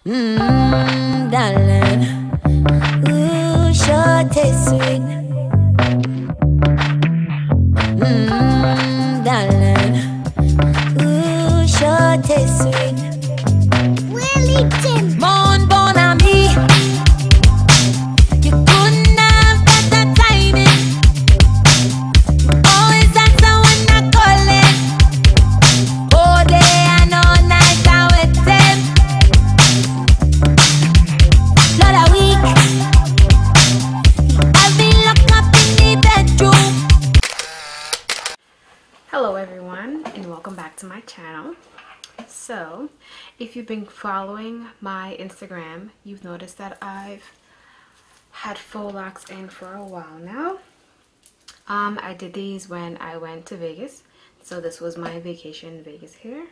Darling, ooh, sure taste sweet. Darling, ooh, sure taste sweet. Wellington, mon bon ami, you couldn't have better timing. Always answer when I call it. All day and all night I with them. Not a week, I've been locked up in the bedroom. Hello everyone and welcome back to my channel. So if you've been following my Instagram, you've noticed that I've had faux locks in for a while now. I did these when I went to Vegas, so this was my vacation in Vegas here.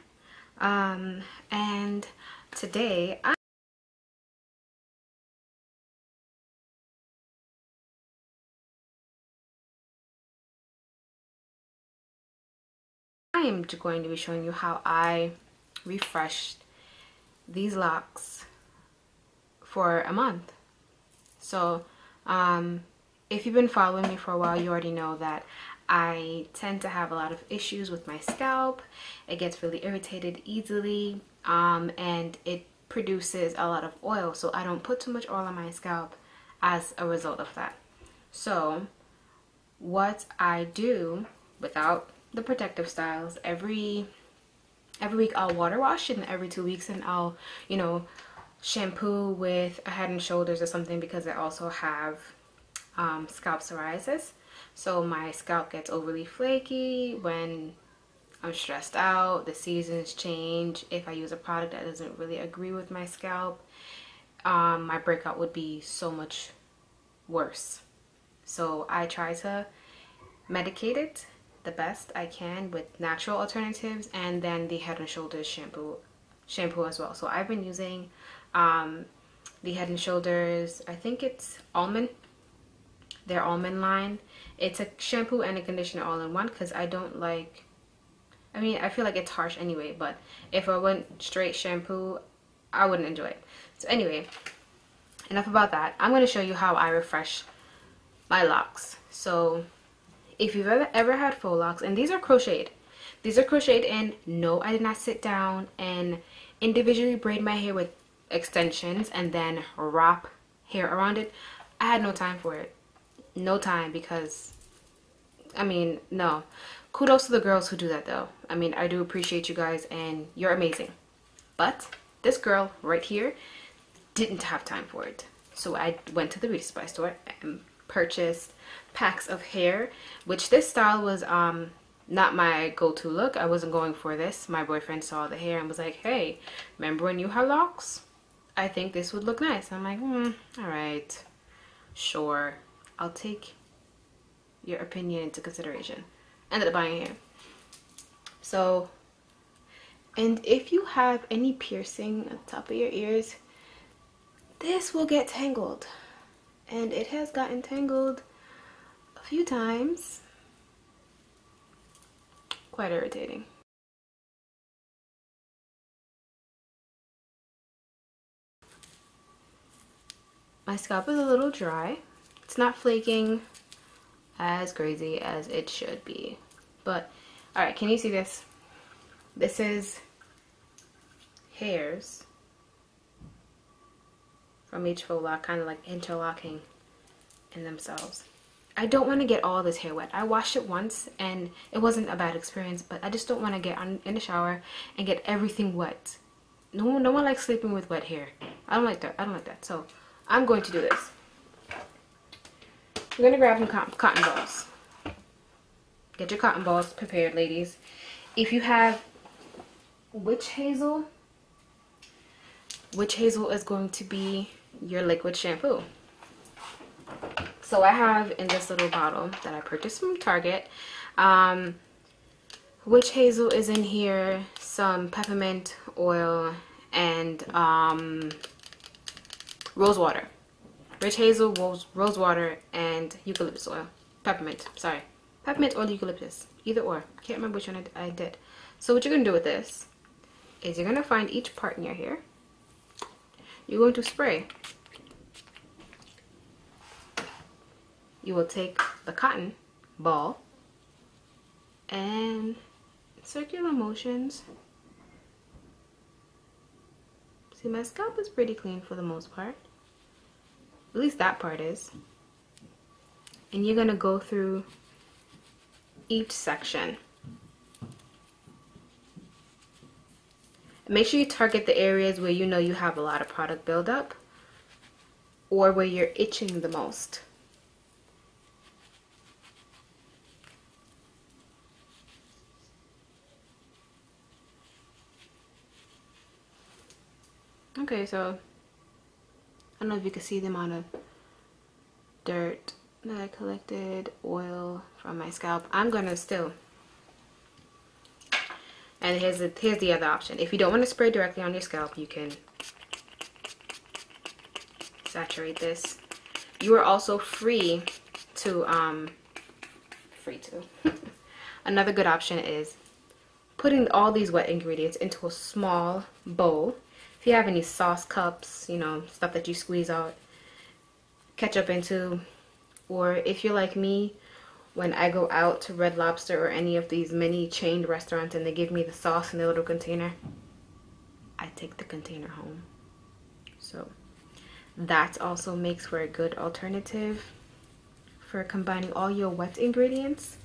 And today I am going to be showing you how I refreshed these locks for a month. So if you've been following me for a while, you already know that I tend to have a lot of issues with my scalp. It gets really irritated easily, and it produces a lot of oil, so I don't put too much oil on my scalp as a result of that. So what I do, without the protective styles, every week I'll water wash, and every 2 weeks and I'll, you know, shampoo with a Head and Shoulders or something, because I also have scalp psoriasis. So my scalp gets overly flaky when I'm stressed out, the seasons change. If I use a product that doesn't really agree with my scalp, my breakout would be so much worse. So I try to medicate it the best I can with natural alternatives, and then the Head and Shoulders shampoo as well. So I've been using the Head and Shoulders, I think it's almond, their almond line. It's a shampoo and a conditioner all in one, because I don't like, I mean, I feel like it's harsh anyway, but if I went straight shampoo, I wouldn't enjoy it. So anyway, enough about that. I'm going to show you how I refresh my locks. So if you've ever had faux locks, and these are crocheted, and no, I did not sit down and individually braid my hair with extensions and then wrap hair around it. I had no time for it. No time, because I mean, no. Kudos to the girls who do that though. I mean, I do appreciate you guys and you're amazing. But this girl right here didn't have time for it. So I went to the beauty supply store and purchased packs of hair, which this style was not my go-to look. I wasn't going for this. My boyfriend saw the hair and was like, hey, remember when you had locks? I think this would look nice. I'm like, all right, sure, I'll take your opinion into consideration. Ended up buying hair. So, and if you have any piercing at the top of your ears, this will get tangled. And it has gotten tangled a few times. Quite irritating. My scalp is a little dry. It's not flaking as crazy as it should be. But, alright, can you see this? This is hairs from each faux lock, kind of like interlocking in themselves. I don't want to get all this hair wet. I washed it once and it wasn't a bad experience, but I just don't want to get in the shower and get everything wet. No one likes sleeping with wet hair. I don't like that. I don't like that. So I'm going to do this. I'm going to grab some cotton balls. Get your cotton balls prepared, ladies. If you have witch hazel is going to be your liquid shampoo. So I have in this little bottle that I purchased from Target, witch hazel is in here, some peppermint oil, and rose water. Witch hazel, rose water, and eucalyptus oil. Peppermint or eucalyptus, either or. Can't remember which one I did. So what you're gonna do with this is you're gonna find each part in your hair, you're going to spray. You will take the cotton ball and circular motions. See, my scalp is pretty clean for the most part. At least that part is. And you're gonna go through each section. Make sure you target the areas where you know you have a lot of product buildup or where you're itching the most. Okay, so I don't know if you can see the amount of dirt that I collected, oil from my scalp. I'm gonna still, and here's the other option. If you don't want to spray directly on your scalp, you can saturate this. You are also free to another good option is putting all these wet ingredients into a small bowl. If you have any sauce cups, you know, stuff that you squeeze out ketchup into, or if you're like me, when I go out to Red Lobster or any of these many chained restaurants and they give me the sauce in the little container, I take the container home. So that also makes for a good alternative for combining all your wet ingredients.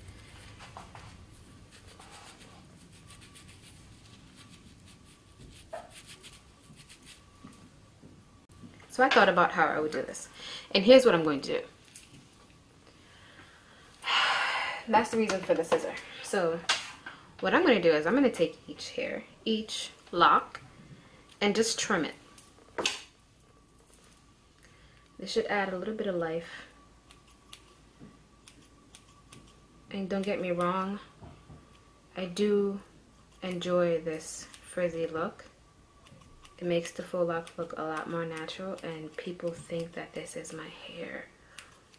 So I thought about how I would do this. And here's what I'm going to do. That's the reason for the scissor. So what I'm going to do is I'm going to take each hair, each lock, and just trim it. This should add a little bit of life. And don't get me wrong, I do enjoy this frizzy look. It makes the faux lock look a lot more natural, and people think that this is my hair.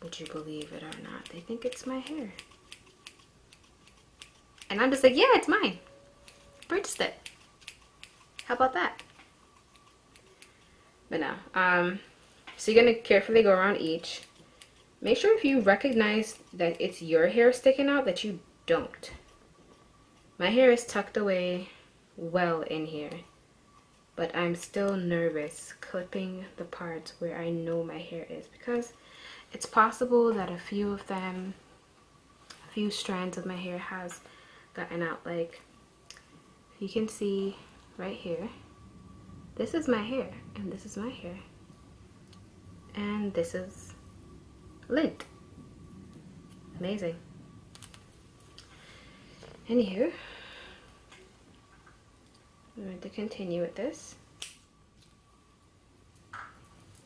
Would you believe it or not? They think it's my hair. And I'm just like, yeah, it's mine. Purchased it. How about that? But no. So you're gonna carefully go around each. Make sure if you recognize that it's your hair sticking out that you don't. My hair is tucked away well in here, but I'm still nervous clipping the parts where I know my hair is, because it's possible that a few strands of my hair has gotten out. Like, you can see right here, this is my hair, and this is my hair, and this is lint. Amazing. Anywho, I'm going to continue with this.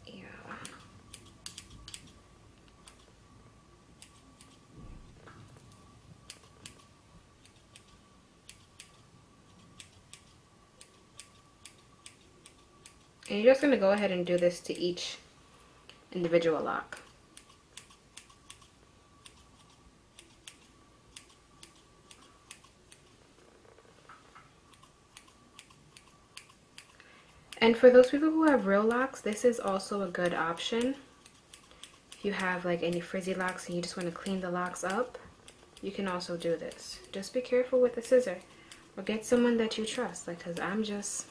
Yeah. And you're just going to go ahead and do this to each individual lock. And for those people who have real locks, this is also a good option. If you have like any frizzy locks and you just want to clean the locks up, you can also do this. Just be careful with the scissor, or get someone that you trust, like, because I'm just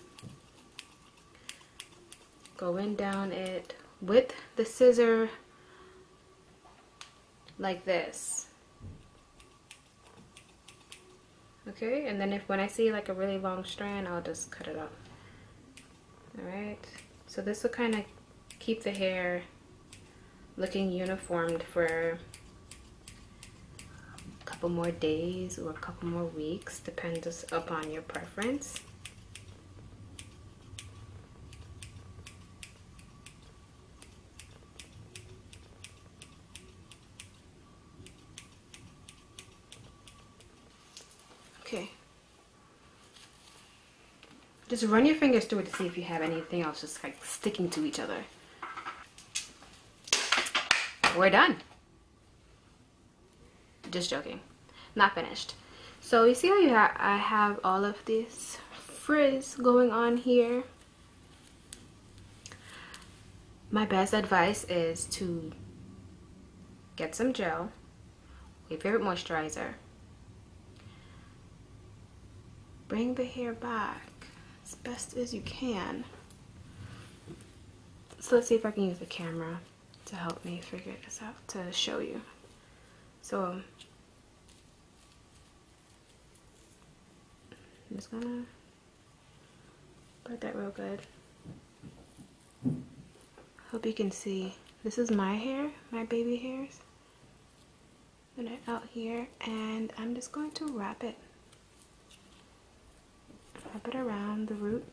going down it with the scissor like this. Okay, and then when I see like a really long strand, I'll just cut it off. Alright, so this will kind of keep the hair looking uniformed for a couple more days or a couple more weeks, depends upon your preference. Okay. Just run your fingers through it to see if you have anything else just like sticking to each other. We're done. Just joking. Not finished. So you see how I have all of this frizz going on here? my best advice is to get some gel, your favorite moisturizer, bring the hair back as best as you can. So let's see if I can use the camera to help me figure this out, to show you. So I'm just gonna put that real good. Hope you can see. This is my hair, my baby hairs. Put it out here, and I'm just going to wrap it around the root.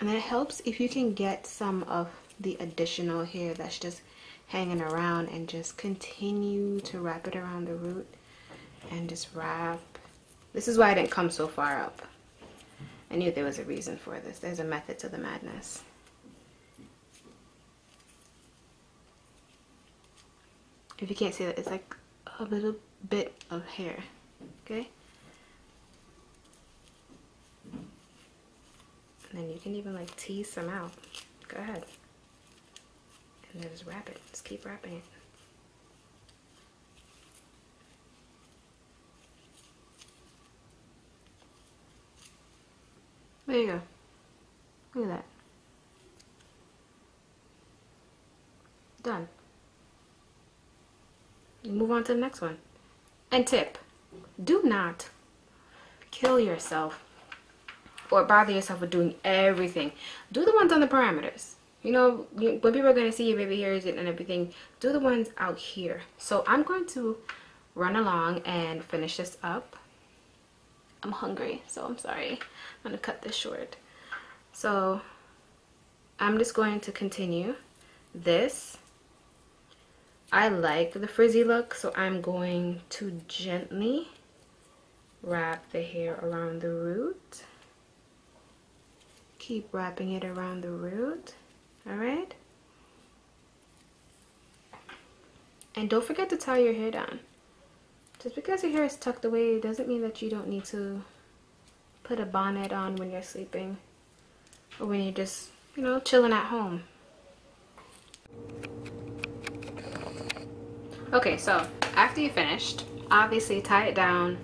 And it helps if you can get some of the additional hair that's just hanging around, and just continue to wrap it around the root and just wrap. This is why I didn't come so far up. I knew there was a reason for this. There's a method to the madness. If you can't see that, it's like a little bit of hair, okay? And then you can even like tease some out. Go ahead. And then just wrap it. Just keep wrapping it. There you go. Look at that. Done. Move on to the next one. And tip, do not kill yourself or bother yourself with doing everything. Do the ones on the parameters. You know, when people are going to see your baby hairs and everything, do the ones out here. So I'm going to run along and finish this up. I'm hungry, so I'm sorry. I'm going to cut this short. So I'm just going to continue this. I like the frizzy look, so I'm going to gently wrap the hair around the root. Keep wrapping it around the root. Alright? And don't forget to tie your hair down. Just because your hair is tucked away doesn't mean that you don't need to put a bonnet on when you're sleeping, or when you're just, you know, chilling at home. Okay, so after you finished, obviously tie it down.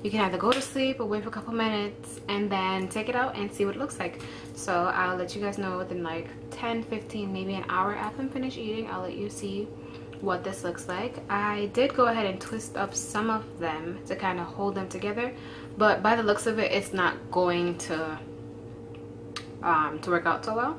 You can either go to sleep or wait for a couple minutes and then take it out and see what it looks like. So I'll let you guys know within like 10, 15, maybe an hour after I'm finished eating. I'll let you see what this looks like. I did go ahead and twist up some of them to kind of hold them together, but by the looks of it, it's not going to work out so well.